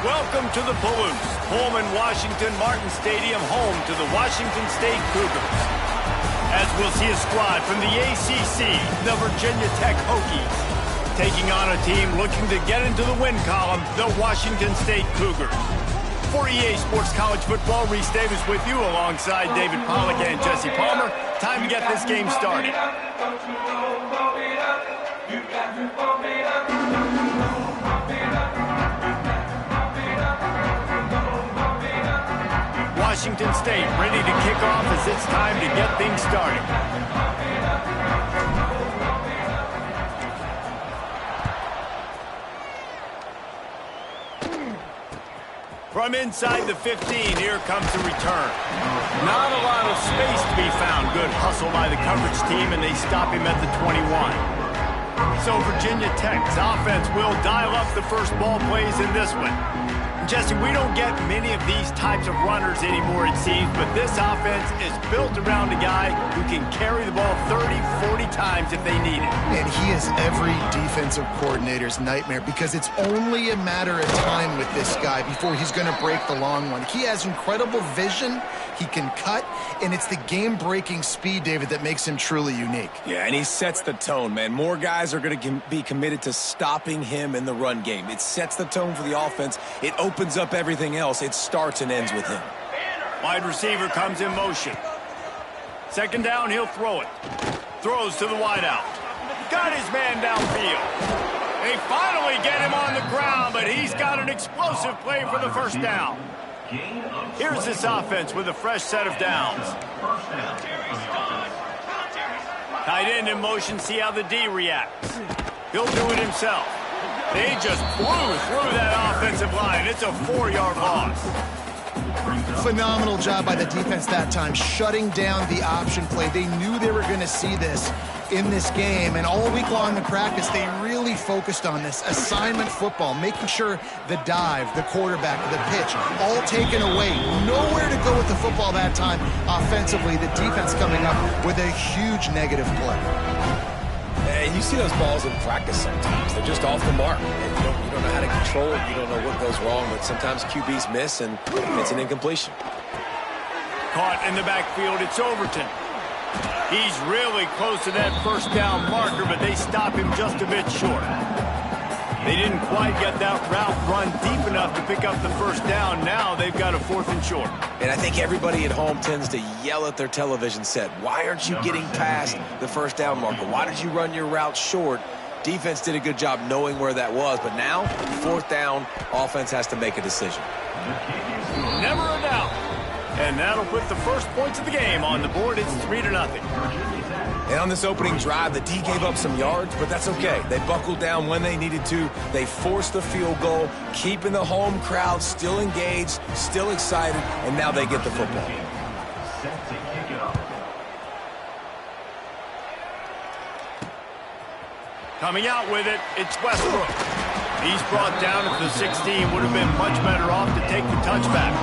Welcome to the Palouse, Pullman Washington Martin Stadium, home to the Washington State Cougars. As we'll see a squad from the ACC, the Virginia Tech Hokies, taking on a team looking to get into the win column, the Washington State Cougars. For EA Sports College Football, Reese Davis with you alongside David Pollack and Jesse Palmer. Time to get this game started. Washington State ready to kick off as it's time to get things started. From inside the 15, here comes the return. Not a lot of space to be found. Good hustle by the coverage team, and they stop him at the 21. So Virginia Tech's offense will dial up the first ball plays in this one. Jesse, we don't get many of these types of runners anymore, it seems, but this offense is built around a guy who can carry the ball 30, 40 times if they need it. And he is every defensive coordinator's nightmare because it's only a matter of time with this guy before he's going to break the long one. He has incredible vision, he can cut, and it's the game-breaking speed, David, that makes him truly unique. Yeah, and he sets the tone, man. More guys are going to be committed to stopping him in the run game. It sets the tone for the offense. It opens up everything else. It starts and ends with him. Wide receiver comes in motion. Second down, he'll throw it. Throws to the wideout. Got his man downfield. They finally get him on the ground, but he's got an explosive play for the first down. Here's this offense with a fresh set of downs. Tight end in motion, see how the D reacts. He'll do it himself. They just blew through that offensive line. It's a 4-yard loss. Phenomenal job by the defense that time, shutting down the option play. They knew they were going to see this in this game, and all week long in practice, they really focused on this assignment football, making sure the dive, the quarterback, the pitch, all taken away. Nowhere to go with the football that time offensively. The defense coming up with a huge negative play. And you see those balls in practice sometimes. They're just off the mark. And you don't know how to control it. You don't know what goes wrong, but sometimes QBs miss, and it's an incompletion. Caught in the backfield, it's Overton. He's really close to that first down marker, but they stop him just a bit short. They didn't quite get that route run deep enough to pick up the first down. Now they've got a 4th and short. And I think everybody at home tends to yell at their television set. Why aren't you getting past the first down marker? Why did you run your route short? Defense did a good job knowing where that was, but now, 4th down, offense has to make a decision. Never a doubt. And that'll put the first points of the game on the board. It's 3-0. And on this opening drive, the D gave up some yards, but that's okay. They buckled down when they needed to. They forced the field goal, keeping the home crowd still engaged, still excited, and now they get the football. Coming out with it, it's Westbrook. He's brought down at the 16. Would have been much better off to take the touchback.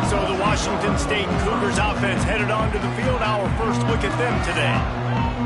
So the Washington State Cougars offense headed onto the field. Our first look at them today.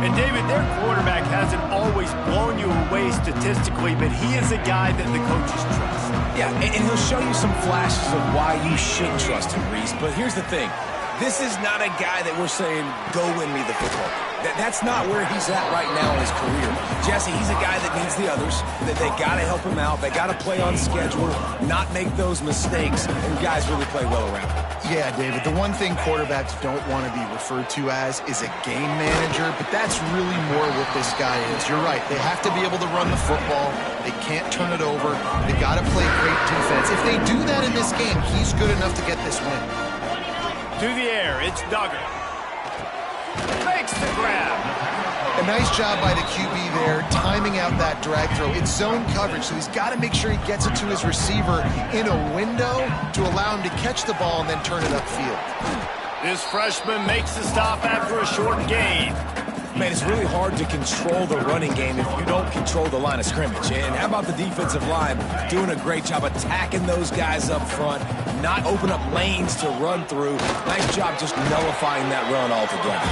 And David, their quarterback hasn't always blown you away statistically, but he is a guy that the coaches trust. Yeah, and he'll show you some flashes of why you should trust him, Reese. But here's the thing. This is not a guy that we're saying, go win me the football. That's not where he's at right now in his career. Jesse, he's a guy that needs the others, that they got to help him out. They got to play on schedule, not make those mistakes, and guys really play well around him. Yeah, David, the one thing quarterbacks don't want to be referred to as is a game manager, but that's really more what this guy is. You're right. They have to be able to run the football. They can't turn it over. They got to play great defense. If they do that in this game, he's good enough to get this win. To the air, it's Duggar. Makes the grab. A nice job by the QB there, timing out that drag throw. It's zone coverage, so he's got to make sure he gets it to his receiver in a window to allow him to catch the ball and then turn it upfield. This freshman makes the stop after a short gain. Man, it's really hard to control the running game if you don't control the line of scrimmage. And how about the defensive line doing a great job attacking those guys up front, not open up lanes to run through. Nice job just nullifying that run altogether.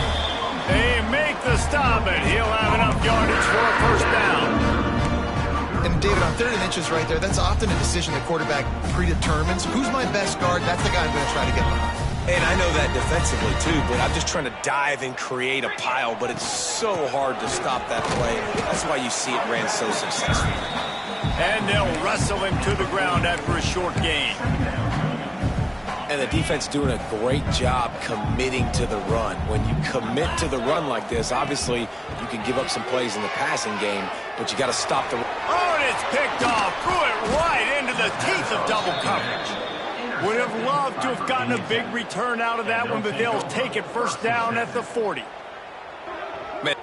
They make the stop, and he'll have enough yardage for a first down. And David, on 3rd and inches right there, that's often a decision the quarterback predetermines. Who's my best guard? That's the guy I'm going to try to get behind. And I know that defensively, too, but I'm just trying to dive and create a pile, but it's so hard to stop that play. That's why you see it ran so successfully. And they'll wrestle him to the ground after a short gain. And the defense doing a great job committing to the run. When you commit to the run like this, obviously you can give up some plays in the passing game, but you got to stop the run. Oh, and it's picked off. Threw it right into the teeth of double coverage. Would have loved to have gotten a big return out of that one, but they'll take it first down at the 40. Man.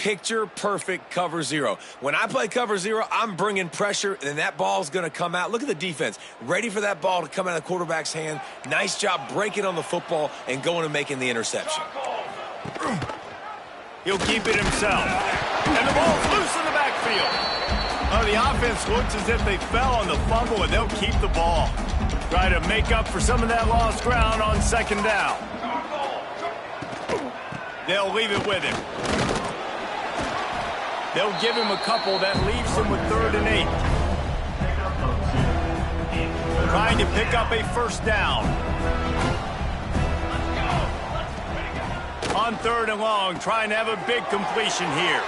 picture-perfect cover zero. When I play cover zero, I'm bringing pressure, and that ball's going to come out. Look at the defense. Ready for that ball to come out of the quarterback's hand. Nice job breaking on the football and going and making the interception. He'll keep it himself. And the ball's loose in the backfield. Oh, the offense looks as if they fell on the fumble, and they'll keep the ball. Try to make up for some of that lost ground on second down. They'll leave it with him. They'll give him a couple. That leaves him with 3rd and 8. Trying to pick up a first down. On 3rd and long, trying to have a big completion here.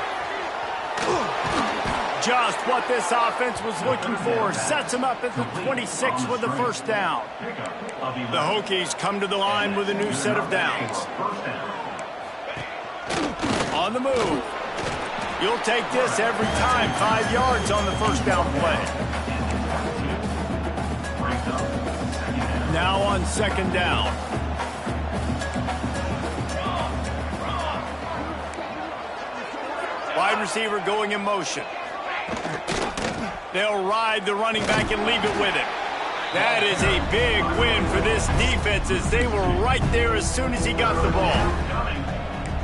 Just what this offense was looking for. Sets him up at the 26 with the first down. The Hokies come to the line with a new set of downs. On the move. You'll take this every time. 5 yards on the first down play. Now on second down. Wide receiver going in motion. They'll ride the running back and leave it with him. That is a big win for this defense as they were right there as soon as he got the ball.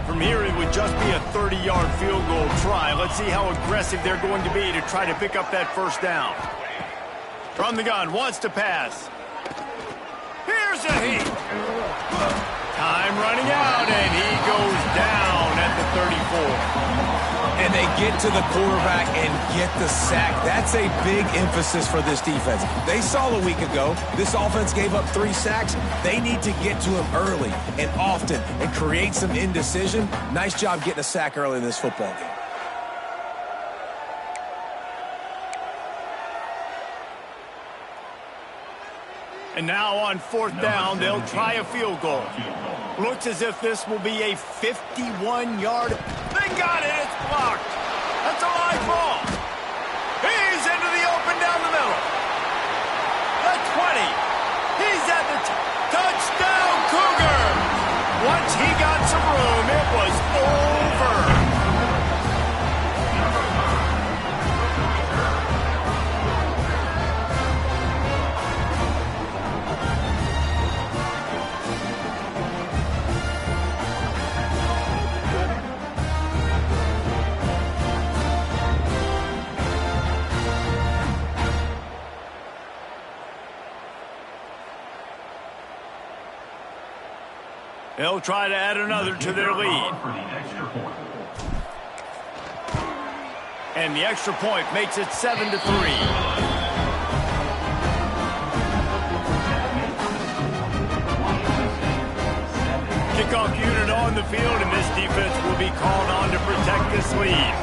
From here, it would just be a 30-yard field goal try. Let's see how aggressive they're going to be to try to pick up that first down. From the gun, wants to pass. Here's a heat. Time running out, and he goes down at the 34. And they get to the quarterback and get the sack. That's a big emphasis for this defense. They saw a week ago, this offense gave up 3 sacks. They need to get to him early and often and create some indecision. Nice job getting a sack early in this football game. And now on 4th down, they'll try a field goal. Looks as if this will be a 51-yard. They got it. It's blocked. That's a live ball. He's into the open down the middle. The 20. He's at the touchdown, Cougar. Once he got some room, it was over. They'll try to add another to their lead. And the extra point makes it 7-3. Kickoff unit on the field, and this defense will be called on to protect this lead.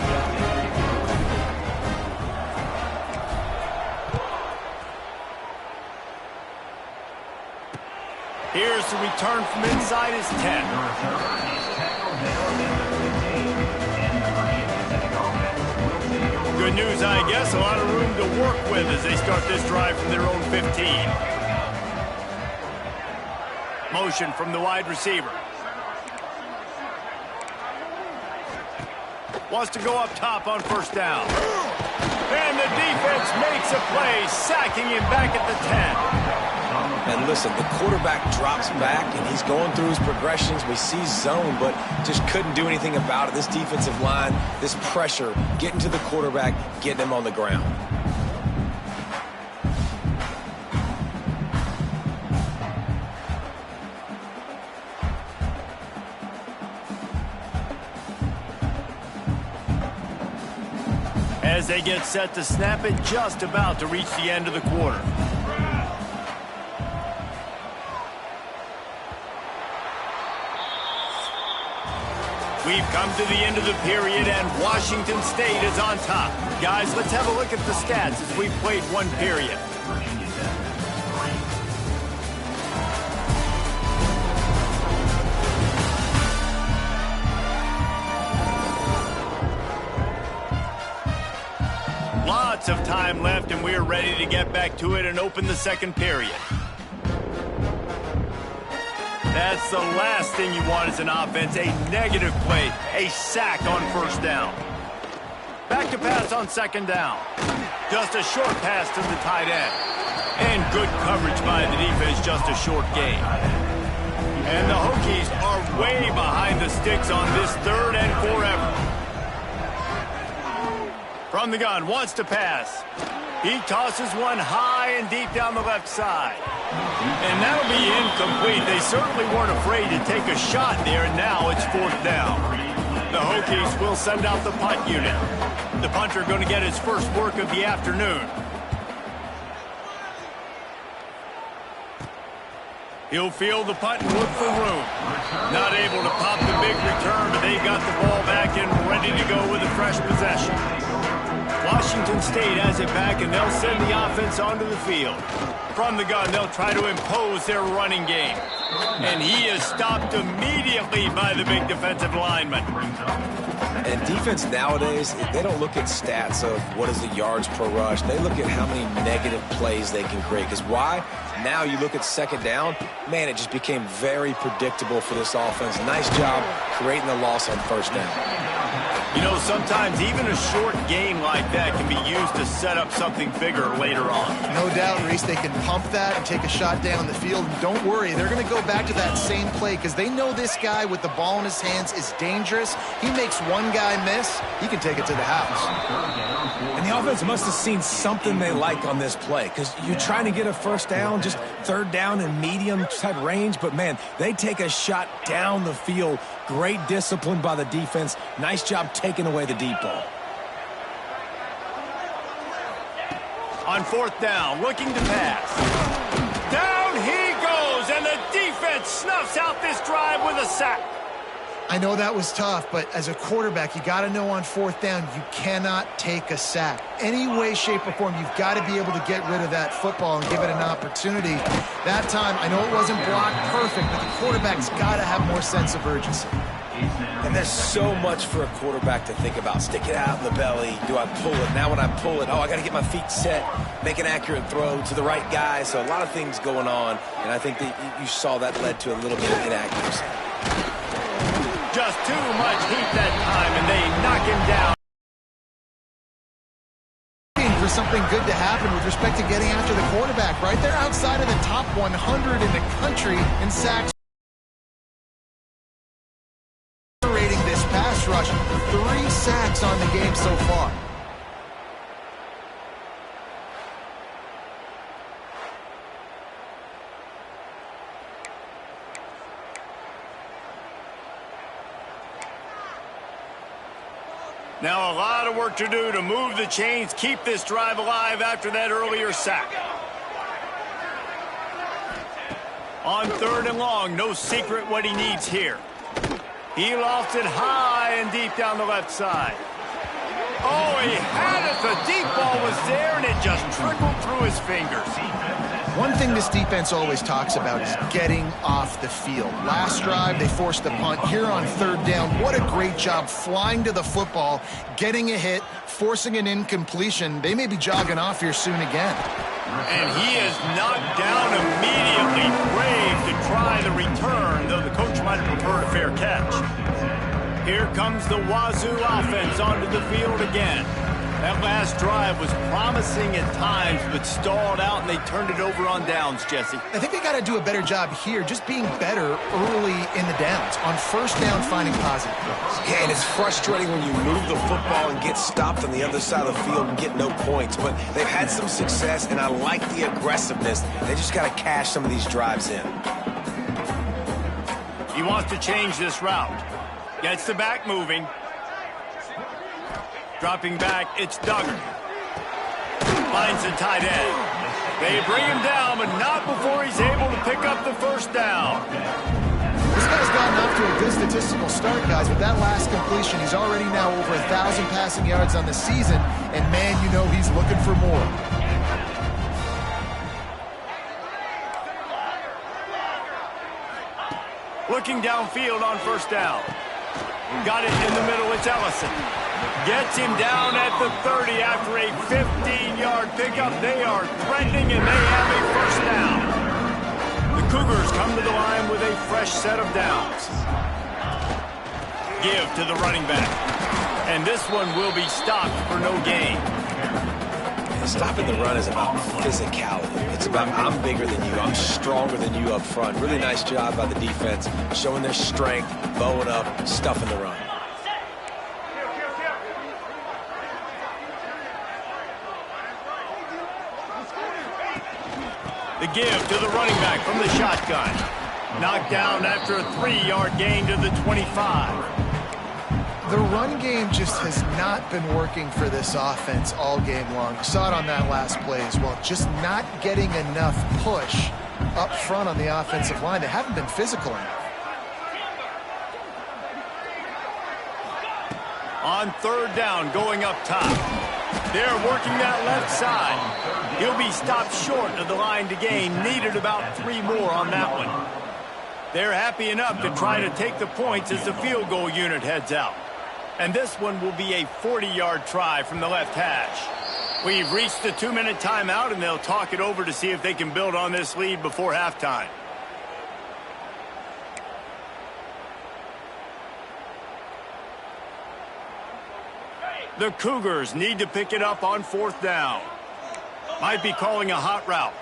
Here's the return from inside his 10. Good news, I guess. A lot of room to work with as they start this drive from their own 15. Motion from the wide receiver. Wants to go up top on first down. And the defense makes a play, sacking him back at the 10. And listen, the quarterback drops back, and he's going through his progressions. We see zone, but just couldn't do anything about it. This defensive line, this pressure, getting to the quarterback, getting him on the ground. As they get set to snap it, just about to reach the end of the quarter. We've come to the end of the period, and Washington State is on top. Guys, let's have a look at the stats as we've played one period. Lots of time left, and we're ready to get back to it and open the second period. That's the last thing you want as an offense, a negative play, a sack on first down. Back to pass on second down. Just a short pass to the tight end. And good coverage by the defense, just a short gain. And the Hokies are way behind the sticks on this 3rd and forever. From the gun, wants to pass. He tosses one high and deep down the left side. And that'll be incomplete. They certainly weren't afraid to take a shot there, and now it's 4th down. The Hokies will send out the punt unit. The punter going to get his first work of the afternoon. He'll field the punt and look for room. Not able to pop the big return, but they got the ball back and ready to go with a fresh possession. Washington State has it back, and they'll send the offense onto the field. From the gun, they'll try to impose their running game. And he is stopped immediately by the big defensive lineman. And defense nowadays, they don't look at stats of what is the yards per rush. They look at how many negative plays they can create. Because why? Now you look at second down, man, it just became very predictable for this offense. Nice job creating the loss on first down. You know, sometimes even a short gain like that can be used to set up something bigger later on. No doubt, Reese, they can pump that and take a shot down the field. And don't worry, they're going to go back to that same play because they know this guy with the ball in his hands is dangerous. He makes one guy miss, he can take it to the house. And the offense must have seen something they like on this play because you're trying to get a first down, just 3rd down and medium type range. But, man, they take a shot down the field. Great discipline by the defense. Nice job taking away the deep ball. On 4th down, looking to pass. Down he goes, and the defense snuffs out this drive with a sack. I know that was tough, but as a quarterback, you got to know on 4th down, you cannot take a sack. Any way, shape, or form, you've got to be able to get rid of that football and give it an opportunity. That time, I know it wasn't blocked perfect, but the quarterback's got to have more sense of urgency. And there's so much for a quarterback to think about. Stick it out in the belly. Do I pull it? Now when I pull it, I got to get my feet set, make an accurate throw to the right guy. So a lot of things going on, and I think that you saw that led to a little bit of inaccuracy. Just too much heat that time, and they knock him down. For something good to happen with respect to getting after the quarterback, right? They're outside of the top 100 in the country in sacks. Rating this pass rush, 3 sacks on the game so far. Now a lot of work to do to move the chains, keep this drive alive after that earlier sack. On 3rd and long, no secret what he needs here. He lofts it high and deep down the left side. Oh, he had it. The deep ball was there, and it just trickled through his fingers. One thing this defense always talks about is getting off the field. Last drive, they forced the punt. Here on 3rd down, what a great job flying to the football, getting a hit, forcing an incompletion. They may be jogging off here soon again. And he is knocked down immediately. Brave to try the return, though the coach might have preferred a fair catch. Here comes the Wazoo offense onto the field again. That last drive was promising at times, but stalled out, and they turned it over on downs, Jesse. I think they got to do a better job here, just being better early in the downs. On 1st down, finding positive plays. Yeah, and it's frustrating when you move the football and get stopped on the other side of the field and get no points. But they've had some success, and I like the aggressiveness. They just got to cash some of these drives in. He wants to change this route. Gets the back moving. Dropping back, it's Duggar. Finds the tight end. They bring him down, but not before he's able to pick up the first down. This guy's gotten off to a good statistical start, guys. With that last completion, he's already now over 1,000 passing yards on the season, and man, you know he's looking for more. Looking downfield on 1st down. Got it in the middle, it's Ellison. Gets him down at the 30 after a 15-yard pickup. They are threatening, and they have a 1st down. The Cougars come to the line with a fresh set of downs. Give to the running back. And this one will be stopped for no gain. Stopping the run is about physicality. It's about I'm bigger than you, I'm stronger than you up front. Really nice job by the defense, showing their strength, bowing up, stuffing the run. The give to the running back from the shotgun. Knocked down after a 3-yard gain to the 25. The run game just has not been working for this offense all game long. You saw it on that last play as well. Just not getting enough push up front on the offensive line. They haven't been physical enough. On 3rd down, going up top. They're working that left side. He'll be stopped short of the line to gain. Needed about 3 more on that one. They're happy enough to try to take the points as the field goal unit heads out. And this one will be a 40-yard try from the left hash. We've reached the 2-minute timeout, and they'll talk it over to see if they can build on this lead before halftime. The Cougars need to pick it up on 4th down. Might be calling a hot route.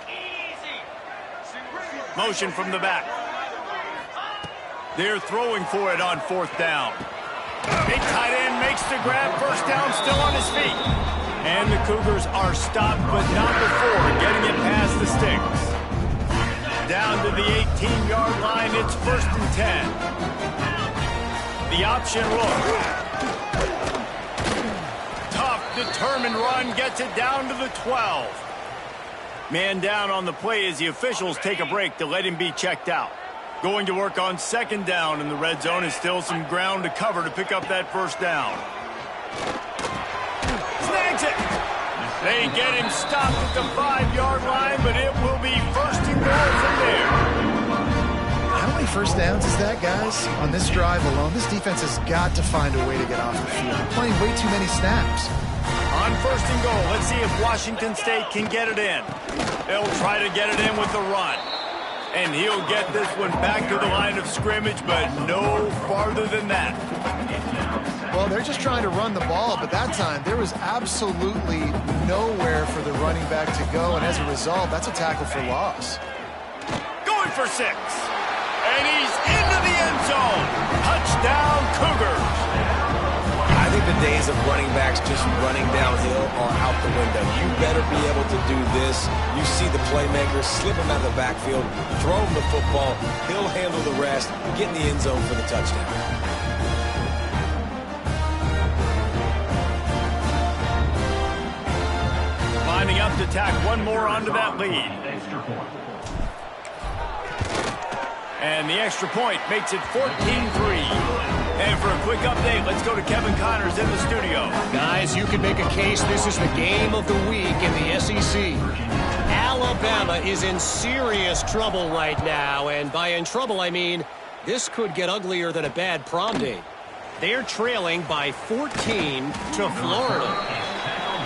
Motion from the back. They're throwing for it on 4th down. Big tight end makes the grab. 1st down, still on his feet. And the Cougars are stopped, but not before getting it past the sticks. Down to the 18-yard line, it's 1st and 10. The option look. Tough, determined run gets it down to the 12. Man down on the play as the officials take a break to let him be checked out. Going to work on 2nd down in the red zone, and still some ground to cover to pick up that 1st down. Snags it! They get him stopped at the 5-yard line, but it will be 1st and goal from there. How many 1st downs is that, guys? On this drive alone, this defense has got to find a way to get off the field. They're playing way too many snaps. On 1st and goal, let's see if Washington State can get it in. They'll try to get it in with the run. And he'll get this one back to the line of scrimmage, but no farther than that. Well, they're just trying to run the ball, but that time there was absolutely nowhere for the running back to go, and as a result, that's a tackle for loss. Going for 6. And he's into the end zone. Touchdown, Cougars. I think the days of running backs just running downhill are out the window. You better be able to do this. You see the playmaker, slip him out of the backfield, throw him the football, he'll handle the rest, get in the end zone for the touchdown. Lining up to tack one more onto that lead. And the extra point makes it 14-3. And for a quick update, let's go to Kevin Connors in the studio. Guys, you can make a case this is the game of the week in the SEC. Alabama is in serious trouble right now, and by in trouble, I mean this could get uglier than a bad prom date. They're trailing by 14 to Florida.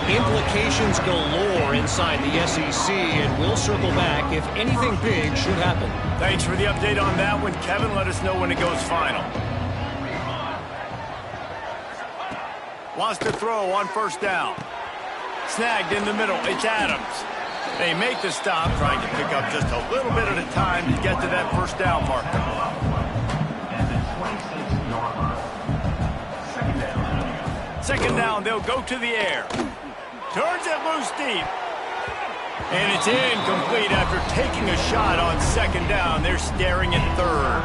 Implications galore inside the SEC, and we'll circle back if anything big should happen. Thanks for the update on that one, Kevin. Let us know when it goes final. Wants to throw on 1st down. Snagged in the middle. It's Adams. They make the stop, trying to pick up just a little bit at a time to get to that 1st down marker. 2nd down, they'll go to the air. Turns it loose deep. And it's incomplete after taking a shot on 2nd down. They're staring at 3rd.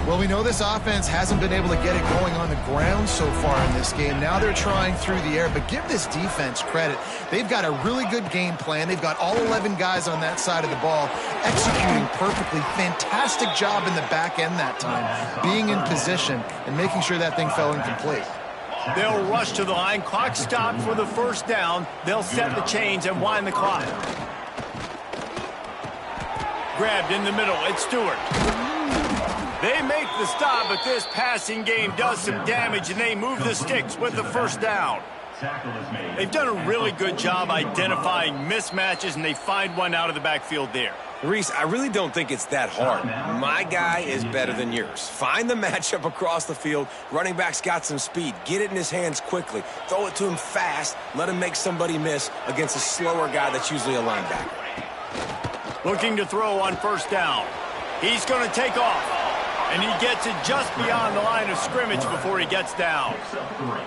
Well, we know this offense hasn't been able to get it going on the ground so far in this game. Now they're trying through the air, but give this defense credit. They've got a really good game plan. They've got all 11 guys on that side of the ball executing perfectly. Fantastic job in the back end that time, being in position and making sure that thing fell incomplete. They'll rush to the line. Clock stopped for the 1st down. They'll set the chains and wind the clock. Grabbed in the middle. It's Stewart. They make the stop, but this passing game does some damage, and they move the sticks with the 1st down. They've done a really good job identifying mismatches, and they find one out of the backfield there. Reese, I really don't think it's that hard. My guy is better than yours. Find the matchup across the field. Running back's got some speed. Get it in his hands quickly. Throw it to him fast. Let him make somebody miss against a slower guy that's usually a linebacker. Looking to throw on first down. He's going to take off. And he gets it just beyond the line of scrimmage before he gets down.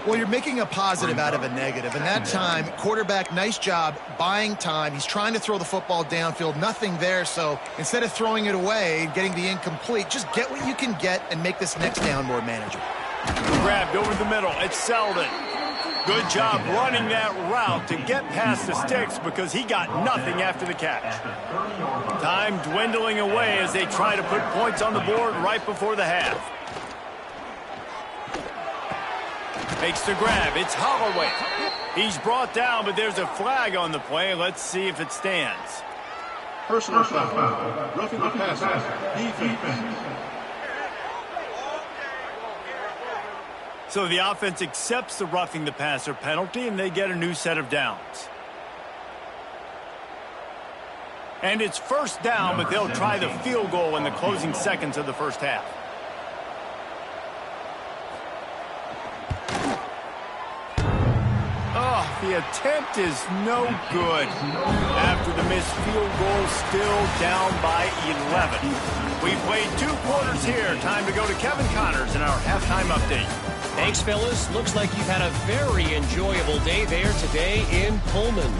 Well, you're making a positive out of a negative. And that time, quarterback, nice job buying time. He's trying to throw the football downfield. Nothing there. So instead of throwing it away and getting the incomplete, just get what you can get and make this next down more manageable. Grabbed over the middle. It's Selden. Good job running that route to get past the sticks because he got nothing after the catch. Time dwindling away as they try to put points on the board right before the half. Makes the grab. It's Holloway. He's brought down, but there's a flag on the play. Let's see if it stands. Personal foul. Roughing the passer. Defense. So the offense accepts the roughing the passer penalty, and they get a new set of downs. And it's first down, but they'll try the field goal in the closing seconds of the first half. Oh, the attempt is no good. After the missed field goal, still down by 11. We played 2 quarters here. Time to go to Kevin Connors in our halftime update. Thanks, fellas. Looks like you've had a very enjoyable day there today in Pullman.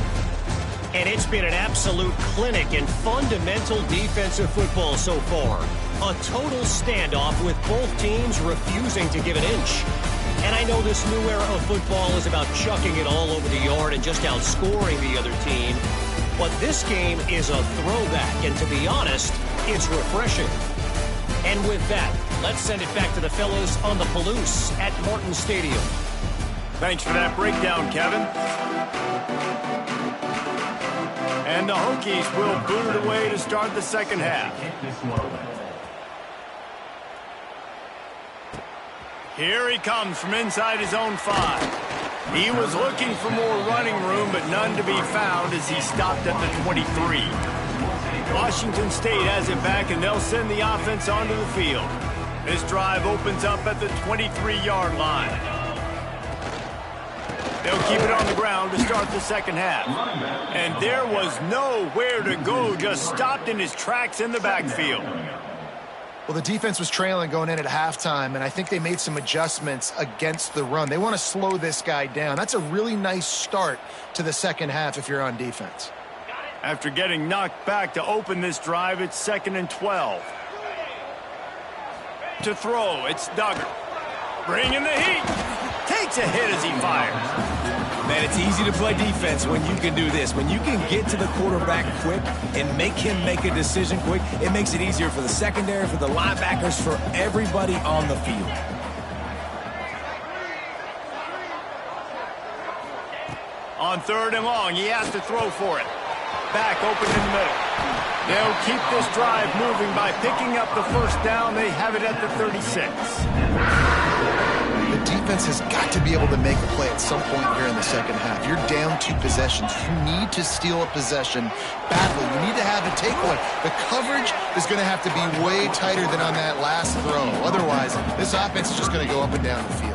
And it's been an absolute clinic in fundamental defensive football so far. A total standoff with both teams refusing to give an inch. And I know this new era of football is about chucking it all over the yard and just outscoring the other team. But this game is a throwback, and to be honest, it's refreshing. And with that, let's send it back to the fellas on the Palouse at Morton Stadium. Thanks for that breakdown, Kevin. And the Hokies will boot it away to start the second half. Here he comes from inside his own 5. He was looking for more running room, but none to be found as he stopped at the 23. Washington State has it back, and they'll send the offense onto the field. This drive opens up at the 23-yard line. They'll keep it on the ground to start the second half. And there was nowhere to go, just stopped in his tracks in the backfield. Well, the defense was trailing going in at halftime, and I think they made some adjustments against the run. They want to slow this guy down. That's a really nice start to the second half if you're on defense. After getting knocked back to open this drive, it's 2nd and 12. To throw, it's Duggar. Bringing the heat. Takes a hit as he fires. Man, it's easy to play defense when you can do this. When you can get to the quarterback quick and make him make a decision quick, it makes it easier for the secondary, for the linebackers, for everybody on the field. On 3rd and long, he has to throw for it. Back open in the middle. They'll keep this drive moving by picking up the first down. They have it at the 36. The defense has got to be able to make a play at some point here in the second half. You're down 2 possessions. You need to steal a possession badly. You need to have a takeaway. The coverage is going to have to be way tighter than on that last throw. Otherwise, this offense is just going to go up and down the field.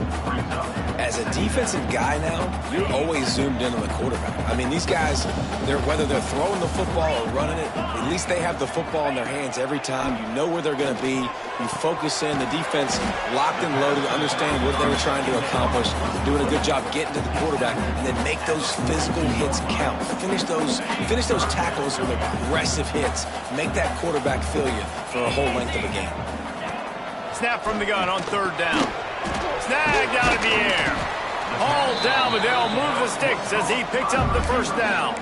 As a defensive guy now, you're always zoomed in on the quarterback. I mean, these guys, whether they're throwing the football or running it, at least they have the football in their hands every time. You know where they're going to be. You focus in. The defense locked and loaded, understand what they were trying to accomplish, doing a good job getting to the quarterback, and then make those physical hits count. Finish those tackles with aggressive hits. Make that quarterback feel you for a whole length of a game. Snap from the gun on 3rd down. Snagged out of the air. Hauled down, but they'll move the sticks as he picks up the first down.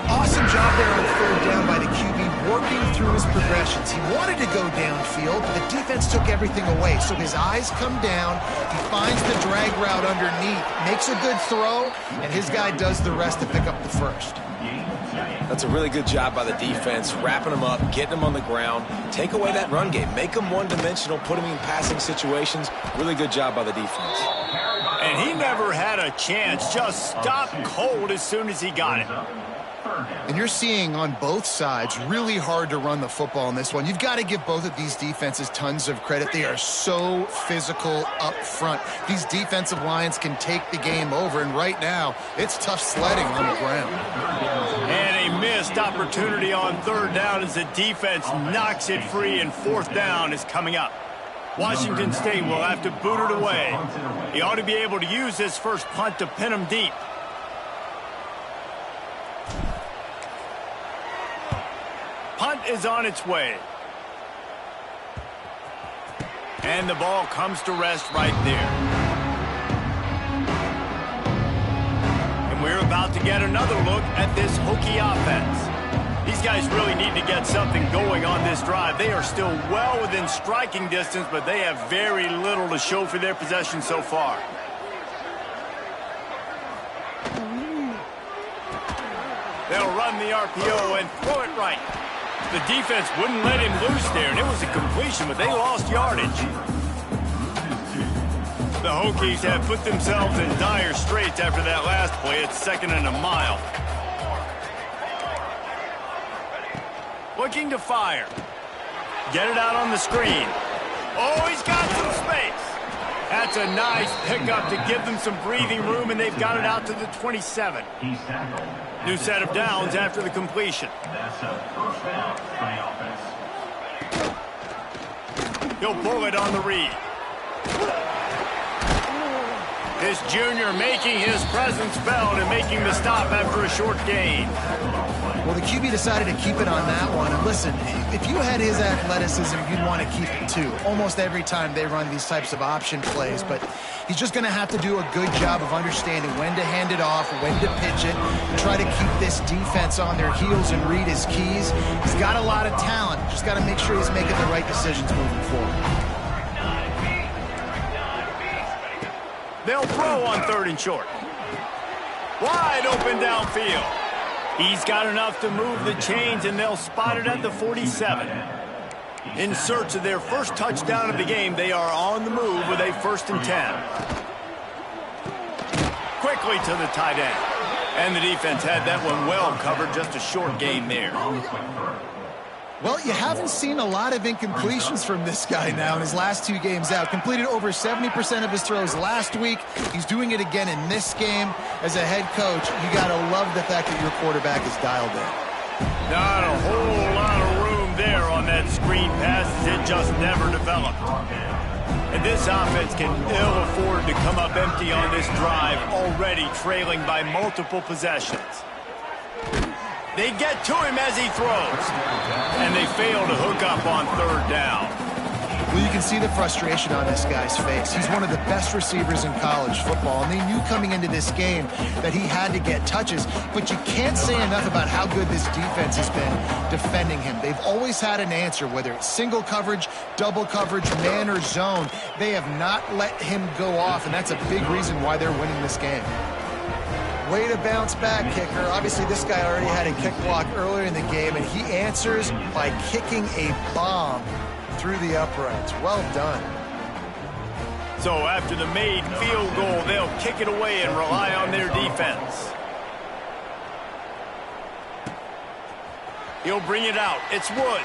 Awesome job there on 3rd down by the QB, working through his progressions. He wanted to go downfield, but the defense took everything away. So his eyes come down, he finds the drag route underneath, makes a good throw, and his guy does the rest to pick up the first. That's a really good job by the defense, wrapping them up, getting them on the ground. Take away that run game. Make them one-dimensional, put them in passing situations. Really good job by the defense. And he never had a chance. Just stopped cold as soon as he got it. And you're seeing on both sides really hard to run the football in this one. You've got to give both of these defenses tons of credit. They are so physical up front. These defensive lines can take the game over, and right now it's tough sledding on the ground. And a missed opportunity on 3rd down as the defense knocks it free, and 4th down is coming up. Washington State will have to boot it away. He ought to be able to use this first punt to pin him deep. Punt is on its way. And the ball comes to rest right there. And we're about to get another look at this Hokie offense. These guys really need to get something going on this drive. They are still well within striking distance, but they have very little to show for their possession so far. They'll run the RPO and throw it right. The defense wouldn't let him loose there, and it was a completion, but they lost yardage. The Hokies have put themselves in dire straits after that last play. It's 2nd and a mile. Looking to fire. Get it out on the screen. Oh, he's got some space. That's a nice pickup to give them some breathing room, and they've got it out to the 27. New set of downs after the completion. That's a 1st down for the offense. He'll pull it on the read. This junior making his presence felt and making the stop after a short gain. Well, the QB decided to keep it on that one. And listen, if you had his athleticism, you'd want to keep it too. Almost every time they run these types of option plays. But he's just going to have to do a good job of understanding when to hand it off, when to pitch it, and try to keep this defense on their heels and read his keys. He's got a lot of talent. Just got to make sure he's making the right decisions moving forward. They'll throw on 3rd and short. Wide open downfield. He's got enough to move the chains, and they'll spot it at the 47. In search of their first touchdown of the game, they are on the move with a 1st and 10. Quickly to the tight end. And the defense had that one well covered, just a short gain there. Well, you haven't seen a lot of incompletions from this guy now in his last 2 games out. Completed over 70% of his throws last week. He's doing it again in this game. As a head coach, you got to love the fact that your quarterback is dialed in. Not a whole lot of room there on that screen pass. It just never developed. And this offense can ill afford to come up empty on this drive, already trailing by multiple possessions. They get to him as he throws. And they fail to hook up on 3rd down. Well, you can see the frustration on this guy's face. He's one of the best receivers in college football, and they knew coming into this game that he had to get touches. But you can't say enough about how good this defense has been defending him. They've always had an answer, whether it's single coverage, double coverage, man or zone. They have not let him go off, and that's a big reason why they're winning this game. Way to bounce back, kicker. Obviously, this guy already had a kick block earlier in the game, and he answers by kicking a bomb through the uprights. Well done. So after the made field goal, they'll kick it away and rely on their defense. He'll bring it out. It's Wood.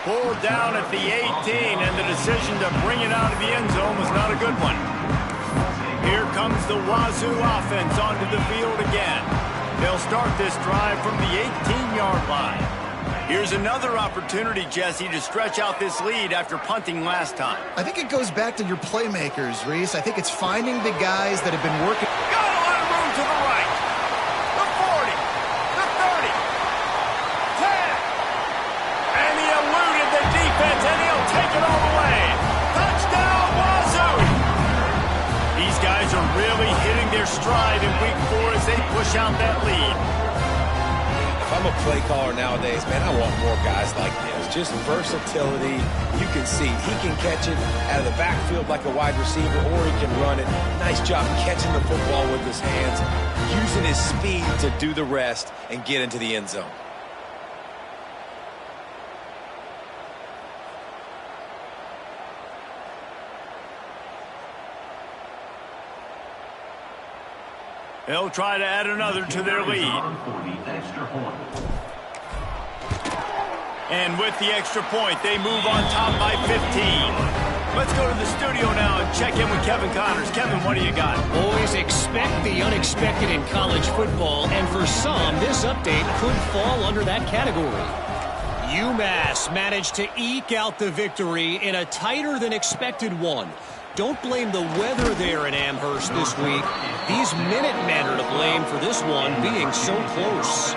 Pulled down at the 18, and the decision to bring it out of the end zone was not a good one. Here comes the Wazoo offense onto the field again. They'll start this drive from the 18-yard line. Here's another opportunity, Jesse, to stretch out this lead after punting last time. I think it goes back to your playmakers, Reese. I think it's finding the guys that have been working. Got a lot of room to the right. The 40, the 30, 10. And he eluded the defense, and he'll take it all the way. Touchdown, Wazoo! These guys are really hitting their stride in week 4 as they push out that lead. If I'm a play caller nowadays, man, I want more guys like this. Just versatility. You can see he can catch it out of the backfield like a wide receiver, or he can run it. Nice job catching the football with his hands, using his speed to do the rest and get into the end zone. They'll try to add another to their lead. For the extra point. And with the extra point, they move on top by 15. Let's go to the studio now and check in with Kevin Connors. Kevin, what do you got? Always expect the unexpected in college football, and for some, this update could fall under that category. UMass managed to eke out the victory in a tighter-than-expected one. Don't blame the weather there in Amherst this week. These Minutemen are to blame for this one being so close.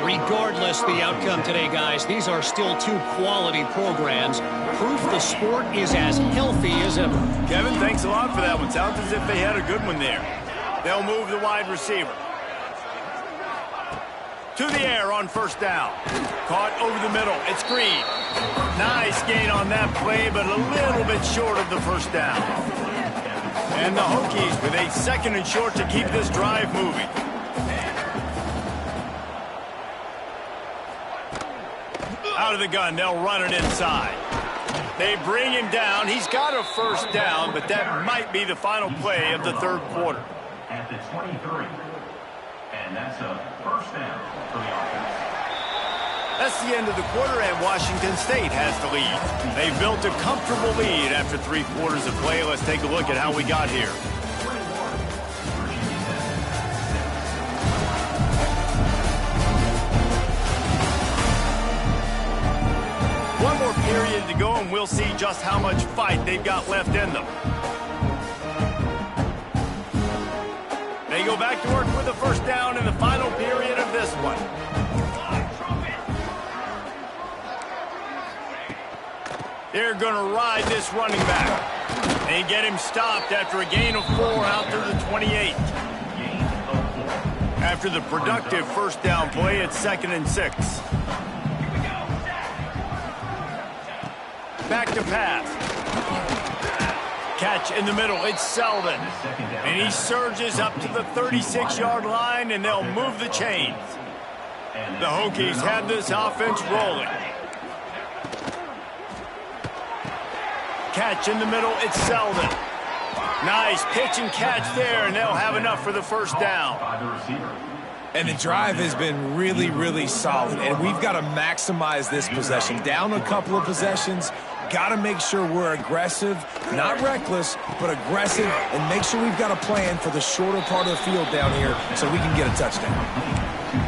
Regardless the outcome today, guys, these are still two quality programs. Proof the sport is as healthy as ever. Kevin, thanks a lot for that one. Sounds as if they had a good one there. They'll move the wide receiver. To the air on first down. Caught over the middle. It's Green. Nice gain on that play, but a little bit short of the first down. And the Hokies with a 2nd and short to keep this drive moving. Out of the gun, they'll run it inside. They bring him down. He's got a first down, but that might be the final play of the third quarter. At the 23. And that's a first down for the offense. That's the end of the quarter, and Washington State has the lead. They built a comfortable lead after 3 quarters of play. Let's take a look at how we got here. One more period to go, and we'll see just how much fight they've got left in them. They go back to work with a first down in the final period of this one. They're going to ride this running back. They get him stopped after a gain of 4 out to the 28. After the productive first down play, it's 2nd and 6. Back to pass. Catch in the middle. It's Selvin. And he surges up to the 36-yard line, and they'll move the chains. The Hokies have this offense rolling. Catch in the middle. It's Selvin. Nice pitch and catch there, and they'll have enough for the first down. And the drive has been really, really solid, and we've got to maximize this possession. Down a couple of possessions, got to make sure we're aggressive, not reckless, but aggressive, and make sure we've got a plan for the shorter part of the field down here so we can get a touchdown.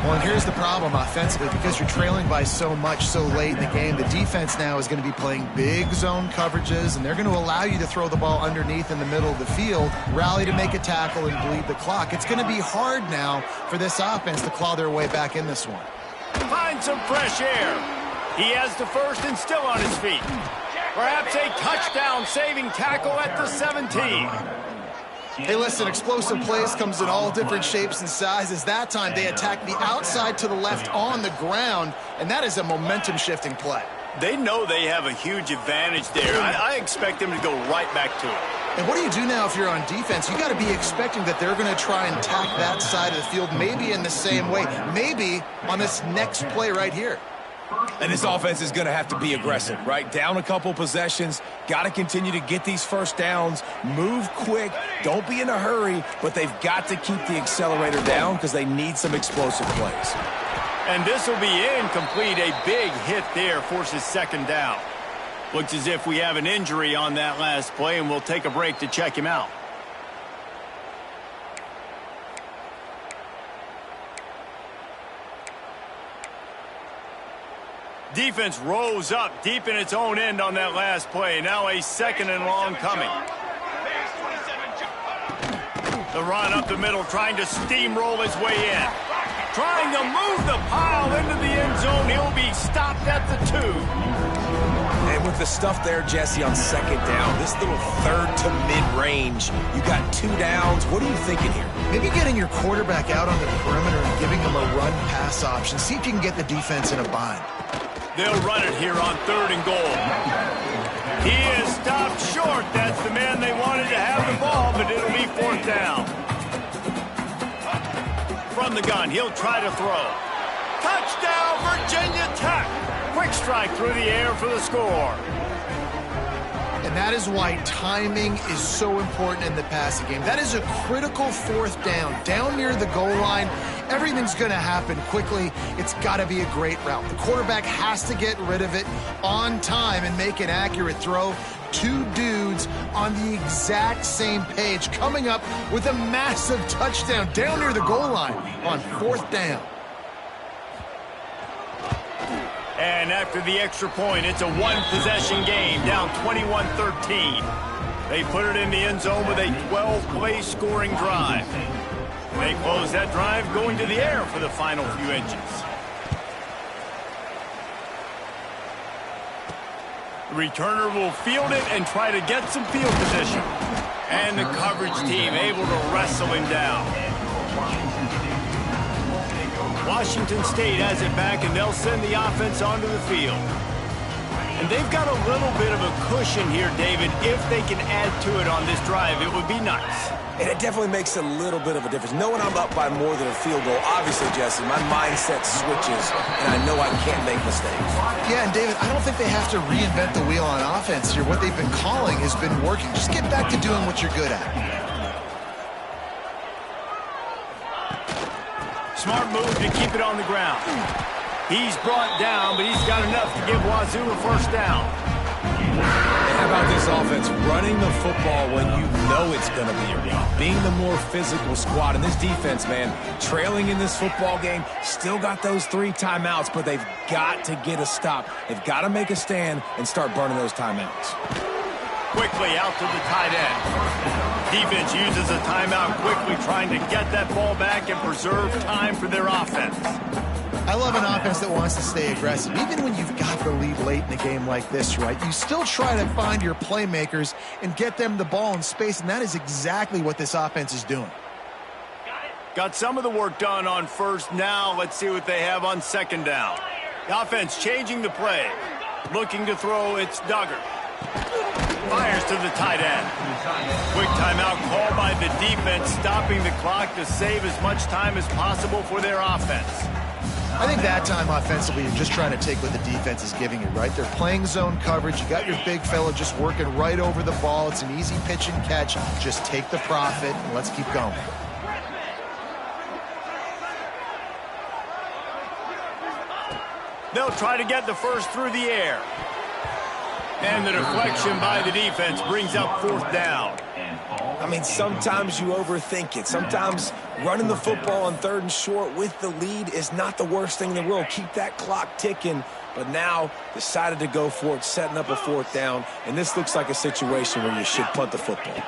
Well, and here's the problem offensively, because you're trailing by so much so late in the game. The defense now is going to be playing big zone coverages, and they're going to allow you to throw the ball underneath in the middle of the field, rally to make a tackle, and bleed the clock. It's going to be hard now for this offense to claw their way back in this one. Find some fresh air. He has the first and still on his feet. Perhaps a touchdown-saving tackle at the 17. Hey, listen, explosive plays comes in all different shapes and sizes. That time they attack the outside to the left on the ground, and that is a momentum-shifting play. They know they have a huge advantage there. I expect them to go right back to it. And what do you do now if you're on defense? You got to be expecting that they're going to try and attack that side of the field, maybe in the same way, maybe on this next play right here. And this offense is going to have to be aggressive, right? Down a couple possessions, got to continue to get these first downs, move quick, don't be in a hurry, but they've got to keep the accelerator down because they need some explosive plays. And this will be incomplete. A big hit there forces 2nd down. Looks as if we have an injury on that last play, and we'll take a break to check him out. Defense rose up deep in its own end on that last play. Now a 2nd and long coming. The run up the middle, trying to steamroll his way in. Trying to move the pile into the end zone. He'll be stopped at the 2. And with the stuff there, Jesse, on 2nd down, this little 3rd to mid-range, you got 2 downs. What are you thinking here? Maybe getting your quarterback out on the perimeter and giving him a run-pass option. See if you can get the defense in a bind. They'll run it here on 3rd and goal. He is stopped short. That's the man they wanted to have the ball, but it'll be 4th down. From the gun, he'll try to throw. Touchdown, Virginia Tech. Quick strike through the air for the score. And And that is why timing is so important in the passing game. That is a critical fourth down. Down near the goal line, everything's going to happen quickly. It's got to be a great route. The quarterback has to get rid of it on time and make an accurate throw. Two dudes on the exact same page coming up with a massive touchdown down near the goal line on fourth down. And after the extra point, it's a one-possession game, down 21-13. They put it in the end zone with a 12-play scoring drive. They close that drive going to the air for the final few inches. The returner will field it and try to get some field position. And the coverage team able to wrestle him down. Washington State has it back, and they'll send the offense onto the field. And they've got a little bit of a cushion here, David. If they can add to it on this drive, it would be nice. And it definitely makes a little bit of a difference. Knowing I'm up by more than a field goal, obviously, Jesse, my mindset switches, and I know I can't make mistakes. Yeah, and David, I don't think they have to reinvent the wheel on offense here. What they've been calling has been working. Just get back to doing what you're good at. Smart move to keep it on the ground. He's brought down, but he's got enough to give Wazoo a first down. And how about this offense? Running the football when you know it's going to be a run. Being the more physical squad. And this defense, man, trailing in this football game, still got those 3 timeouts, but they've got to get a stop. They've got to make a stand and start burning those timeouts. Quickly out to the tight end. Defense uses a timeout quickly, trying to get that ball back and preserve time for their offense. I love an offense that wants to stay aggressive. Even when you've got the lead late in a game like this, right, you still try to find your playmakers and get them the ball in space, and that is exactly what this offense is doing. Got some of the work done on first. Now let's see what they have on second down. The offense changing the play. Looking to throw, it's Duggar. Fires to the tight end. Quick timeout called by the defense, stopping the clock to save as much time as possible for their offense. I think that time offensively, you're just trying to take what the defense is giving you, right? They're playing zone coverage. You got your big fella just working right over the ball. It's an easy pitch and catch. Just take the profit and let's keep going. They'll try to get the first through the air. And the deflection by the defense brings up fourth down. I mean, sometimes you overthink it. Sometimes running the football on 3rd and short with the lead is not the worst thing in the world. Keep that clock ticking. But now decided to go for it, setting up a fourth down. And this looks like a situation where you should punt the football.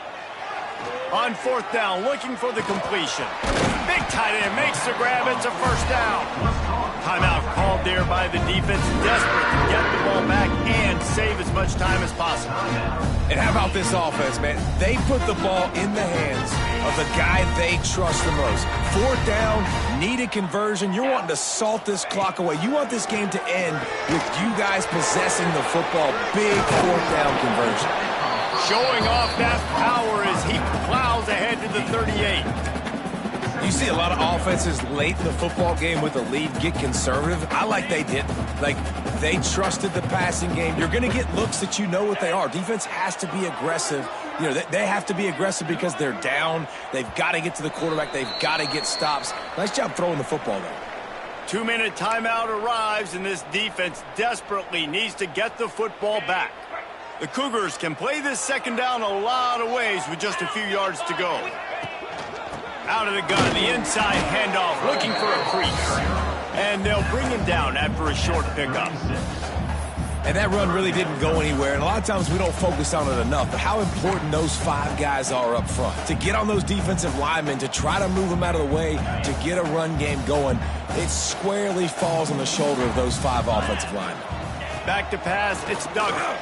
On fourth down, looking for the completion. Big tight end makes the grab. It's a first down. Timeout called there by the defense, desperate to get the ball back and save as much time as possible. And how about this offense, man? They put the ball in the hands of the guy they trust the most. Fourth down, need a conversion. You're wanting to salt this clock away. You want this game to end with you guys possessing the football. Big fourth down conversion. Showing off that power as he plows ahead to the 38. You see a lot of offenses late in the football game with a lead get conservative. I like they did. Like, they trusted the passing game. You're going to get looks that you know what they are. Defense has to be aggressive. You know, they have to be aggressive because they're down. They've got to get to the quarterback. They've got to get stops. Nice job throwing the football, though. 2-minute timeout arrives, and this defense desperately needs to get the football back. The Cougars can play this second down a lot of ways with just a few yards to go. Out of the gun, the inside handoff, looking for a crease. And they'll bring him down after a short pickup. And that run really didn't go anywhere. And a lot of times we don't focus on it enough. But how important those 5 guys are up front. To get on those defensive linemen, to try to move them out of the way, to get a run game going, it squarely falls on the shoulder of those 5 offensive linemen. Back to pass, it's Duggar.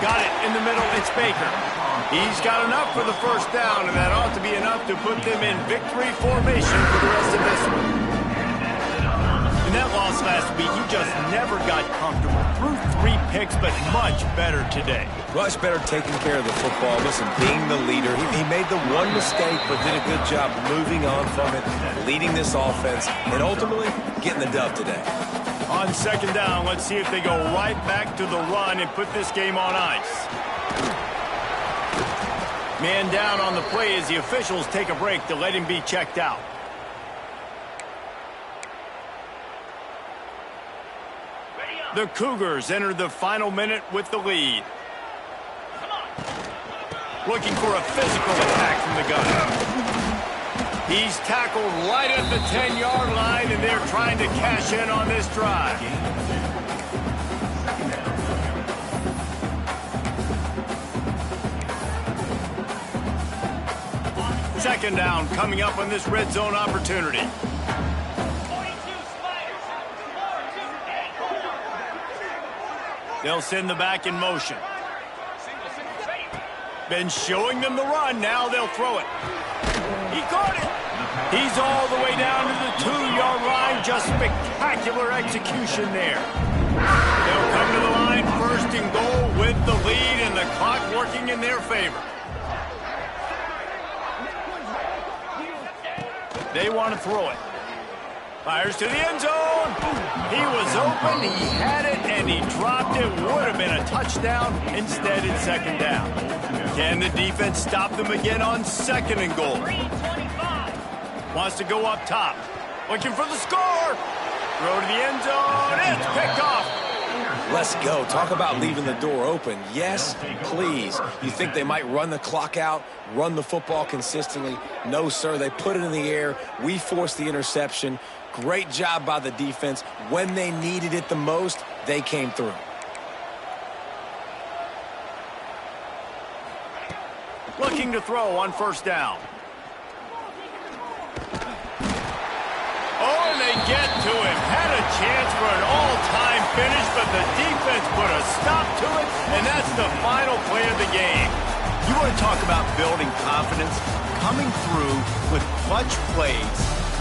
Got it in the middle, it's Baker. He's got enough for the first down, and that ought to be enough to put them in victory formation for the rest of this one. In that loss last week, he just never got comfortable. Threw 3 picks, but much better today. Much better taking care of the football. Listen, being the leader, he made the one mistake, but did a good job moving on from it, leading this offense, and ultimately getting the dub today. On second down, let's see if they go right back to the run and put this game on ice. Man down on the play as the officials take a break to let him be checked out. The Cougars enter the final minute with the lead. Looking for a physical attack from the gun. He's tackled right at the 10-yard line, and they're trying to cash in on this drive. Second down coming up on this red zone opportunity. They'll send the back in motion. Been showing them the run. Now they'll throw it. He caught it. He's all the way down to the 2-yard line. Just spectacular execution there. They'll come to the line first and goal with the lead and the clock working in their favor. They want to throw it. Fires to the end zone. He was open, he had it, and he dropped it. Would have been a touchdown. Instead, it's second down. Can the defense stop them again on second and goal? Wants to go up top. Looking for the score. Throw to the end zone. It's picked off. Let's go. Talk about leaving the door open. Yes, please. You think they might run the clock out, run the football consistently? No, sir. They put it in the air. We forced the interception. Great job by the defense. When they needed it the most, they came through. Looking to throw on first down. Oh, and they get to him. Had a chance for an all-time finish, but the defense put a stop to it, and that's the final play of the game. You want to talk about building confidence? Coming through with clutch plays,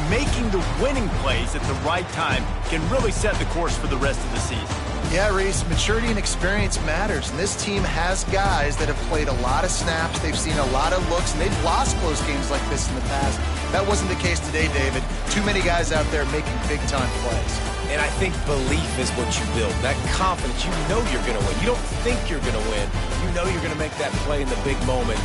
making the winning plays at the right time can really set the course for the rest of the season. Yeah, Reese, maturity and experience matters, and this team has guys that have played a lot of snaps. They've seen a lot of looks, and they've lost close games like this in the past. That wasn't the case today, David. Too many guys out there making big-time plays. And I think belief is what you build. That confidence, you know you're going to win. You don't think you're going to win. You know you're going to make that play in the big moment.